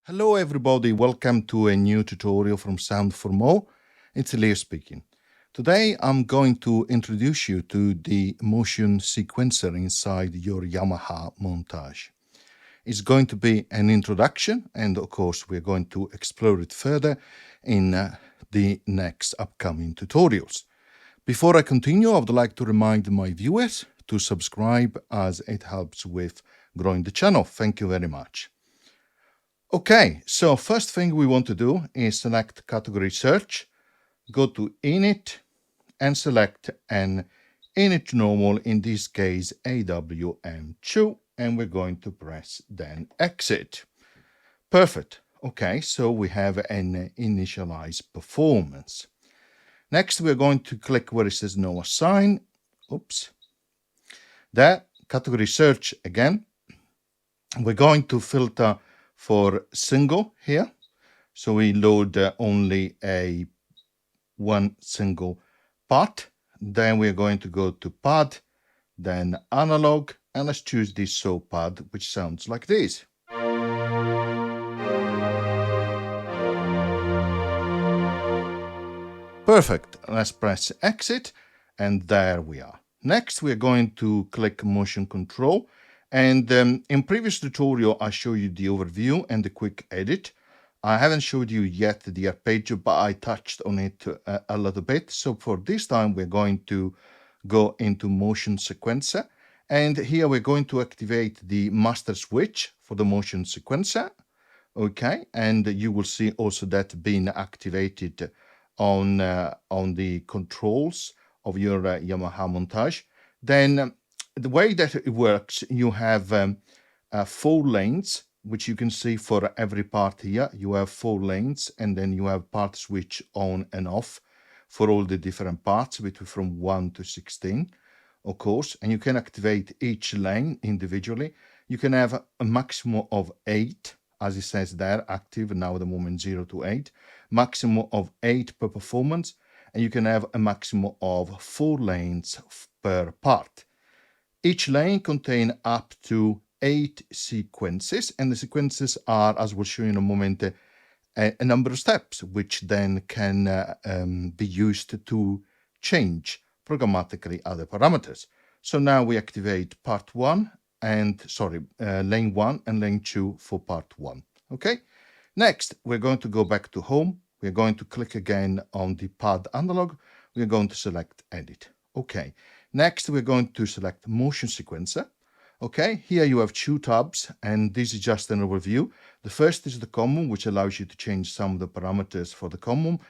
Hello everybody, welcome to a new tutorial from Sound for More. It's Leo speaking. Today I'm going to introduce you to the motion sequencer inside your Yamaha Montage. It's going to be an introduction, and of course we're going to explore it further in the next upcoming tutorials. Before I continue, I would like to remind my viewers to subscribe as it helps with growing the channel. Thank you very much. Okay, so first thing we want to do is select category search, go to init and select an init normal, in this case AWM2, and we're going to press then exit. Perfect. Okay, so we have an initialize performance. Next, we're going to click where it says no assign. Oops. There, category search again. We're going to filter for single here. So we load only one single part. Then we're going to go to pad, then analog, and let's choose this saw pad, which sounds like this. Perfect. Let's press exit, and there we are. Next, we're going to click motion control. And in previous tutorial, I showed you the overview and the quick edit. I haven't showed you yet the arpeggio, but I touched on it a little bit. So for this time, we're going to go into motion sequencer. And here we're going to activate the master switch for the motion sequencer. Okay, and you will see also that being activated on the controls of your Yamaha Montage. Then the way that it works, you have 4 lanes, which you can see for every part here. You have 4 lanes, and then you have part switch on and off for all the different parts, between from 1 to 16, of course, and you can activate each lane individually. You can have a maximum of 8, as it says there, active now at the moment 0 to 8, maximum of 8 per performance, and you can have a maximum of 4 lanes per part. Each lane contains up to 8 sequences, and the sequences are, as we'll show you in a moment, a number of steps, which then can be used to change programmatically other parameters. So now we activate part 1 and, lane 1 and lane 2 for part 1. Okay. Next, we're going to go back to home. We're going to click again on the pad analog. We're going to select edit. Okay. Next, we're going to select motion sequencer. Okay, here you have 2 tabs, and this is just an overview. The first is the common, which allows you to change some of the parameters for the common,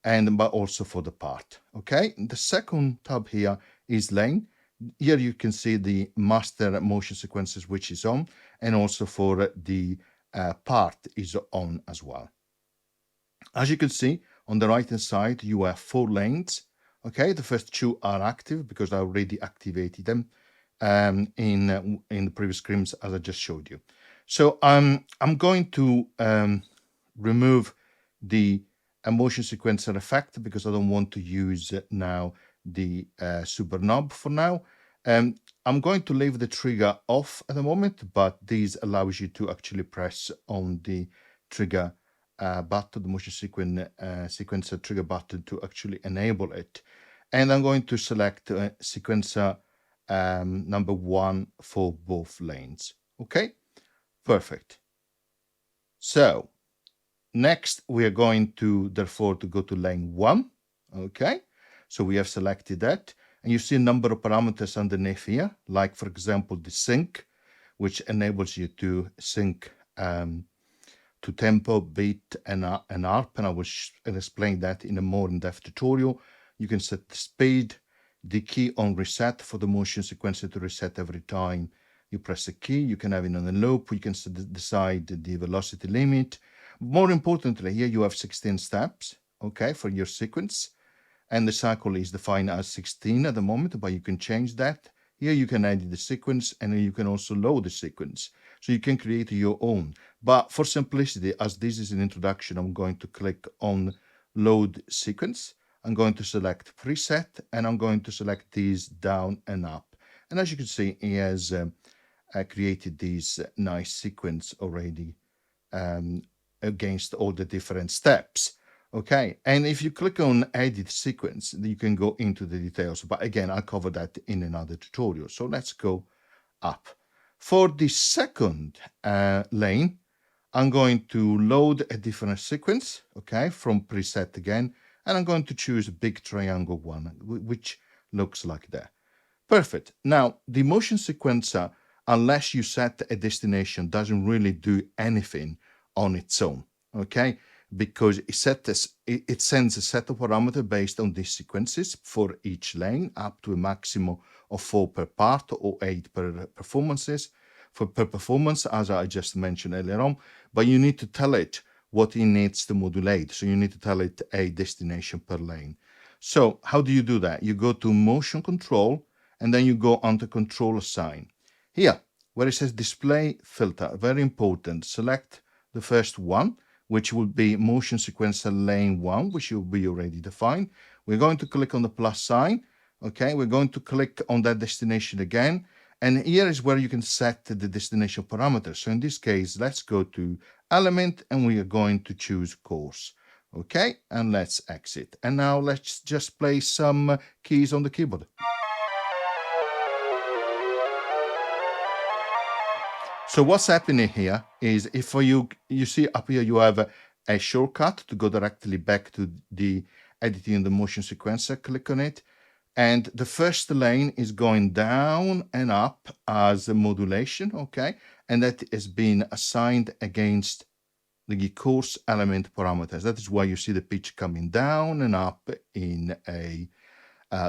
but also for the part. Okay, the second tab here is lane. Here you can see the master motion sequences, which is on, and also for the part is on as well. As you can see, on the right hand side, you have 4 lanes. Okay, the first 2 are active because I already activated them in the previous screens, as I just showed you. So I'm going to remove the motion sequencer effect because I don't want to use now the super knob for now. I'm going to leave the trigger off at the moment, but this allows you to actually press on the trigger button, the motion sequencer trigger button, to actually enable it. And I'm going to select sequencer number 1 for both lanes. Okay, perfect. So next we are going to therefore to go to lane 1. Okay, so we have selected that, and you see a number of parameters underneath here, like for example the sync, which enables you to sync to tempo, beat, and ARP, and I will explain that in a more in-depth tutorial. You can set the speed, the key on reset for the motion sequencer to reset every time you press a key. You can have it on a loop. You can decide the velocity limit. More importantly, here you have 16 steps, okay, for your sequence. And the cycle is defined as 16 at the moment, but you can change that. Here you can edit the sequence, and you can also load the sequence. So you can create your own. But for simplicity, as this is an introduction, I'm going to click on load sequence. I'm going to select preset, and I'm going to select these down and up. And as you can see, he has created this nice sequence already against all the different steps. Okay, and if you click on edit sequence, you can go into the details, but again, I'll cover that in another tutorial. So let's go up. For the second lane, I'm going to load a different sequence, okay, from preset again, and I'm going to choose a big triangle one, which looks like that. Perfect. Now, the motion sequencer, unless you set a destination, doesn't really do anything on its own, okay? Because it sends a set of parameters based on these sequences for each lane, up to a maximum of 4 per part or 8 per performances, per performance, as I just mentioned earlier on. But you need to tell it what it needs to modulate. So you need to tell it a destination per lane. So how do you do that? You go to motion control, and then you go onto control assign. Here, where it says display filter, very important, select the first one, which will be motion sequencer lane 1, which will be already defined. We're going to click on the plus sign. Okay, we're going to click on that destination again. And here is where you can set the destination parameters. So in this case, let's go to element and we are going to choose course. Okay, and let's exit. And now let's just play some keys on the keyboard. So what's happening here is if you see up here, you have a shortcut to go directly back to the editing the motion sequencer, click on it. And the first lane is going down and up as a modulation, okay? And that is being assigned against the course element parameters. That is why you see the pitch coming down and up in a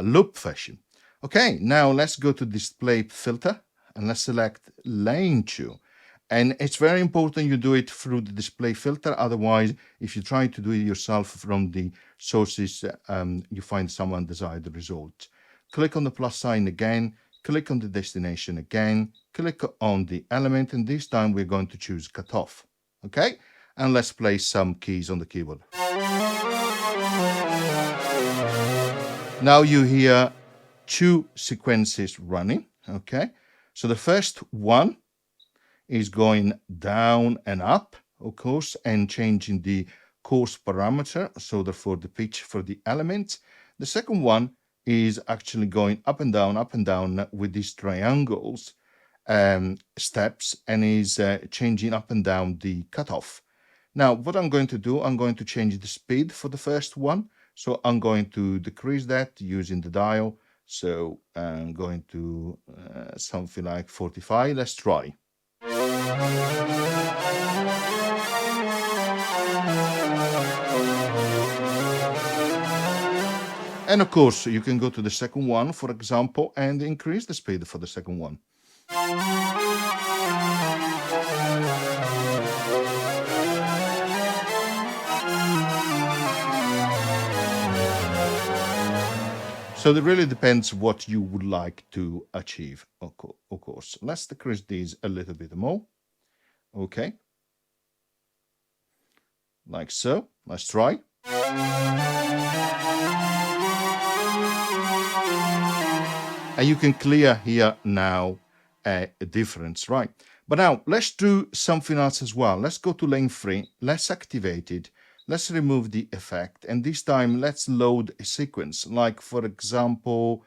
loop fashion. Okay, now let's go to display filter and let's select lane 2. And it's very important you do it through the display filter. Otherwise, if you try to do it yourself from the sources, you find some undesired result. Click on the plus sign again, click on the destination again, click on the element, and this time we're going to choose cutoff. Okay, and let's play some keys on the keyboard. Now you hear 2 sequences running. Okay, so the first one is going down and up, of course, and changing the course parameter, so therefore the pitch for the element. The second one is actually going up and down with these triangles steps, and is changing up and down the cutoff. Now, what I'm going to do, I'm going to change the speed for the first one. So I'm going to decrease that using the dial. So I'm going to something like 45. Let's try. And of course, you can go to the second one, for example, and increase the speed for the second one. So it really depends what you would like to achieve, of course. Let's decrease these a little bit more. Okay. Like so. Let's try. And you can clear here now a difference, right? But now let's do something else as well. Let's go to lane 3. Let's activate it. Let's remove the effect. And this time let's load a sequence. Like, for example,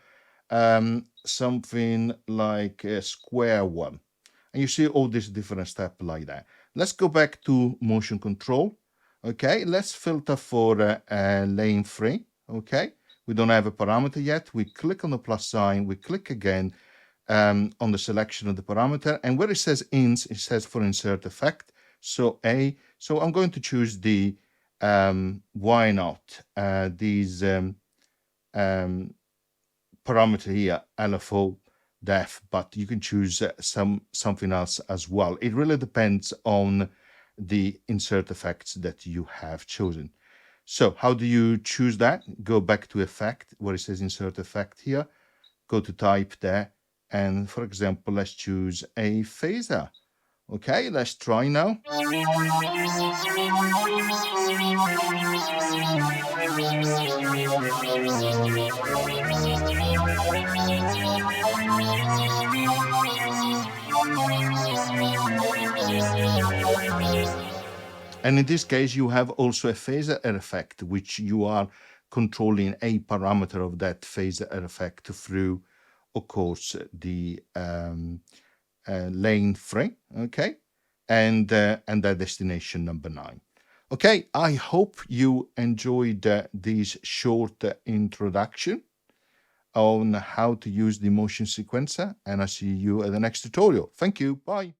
something like a square one. And you see all these different steps like that. Let's go back to motion control. Okay, let's filter for lane 3. Okay, we don't have a parameter yet. We click on the plus sign. We click again on the selection of the parameter. And where it says ins, it says for insert effect. So A. So I'm going to choose the why not these parameter here, LFO, def, but you can choose something else as well. It really depends on the insert effects that you have chosen. So how do you choose that? Go back to effect where it says insert effect here, go to type there, and for example, let's choose a phaser. Okay, let's try now. And in this case, you have also a phasor effect, which you are controlling a parameter of that phasor effect through, of course, the lane 3, okay, and the destination number 9. Okay, I hope you enjoyed this short introduction on how to use the motion sequencer, and I'll see you at the next tutorial. Thank you. Bye.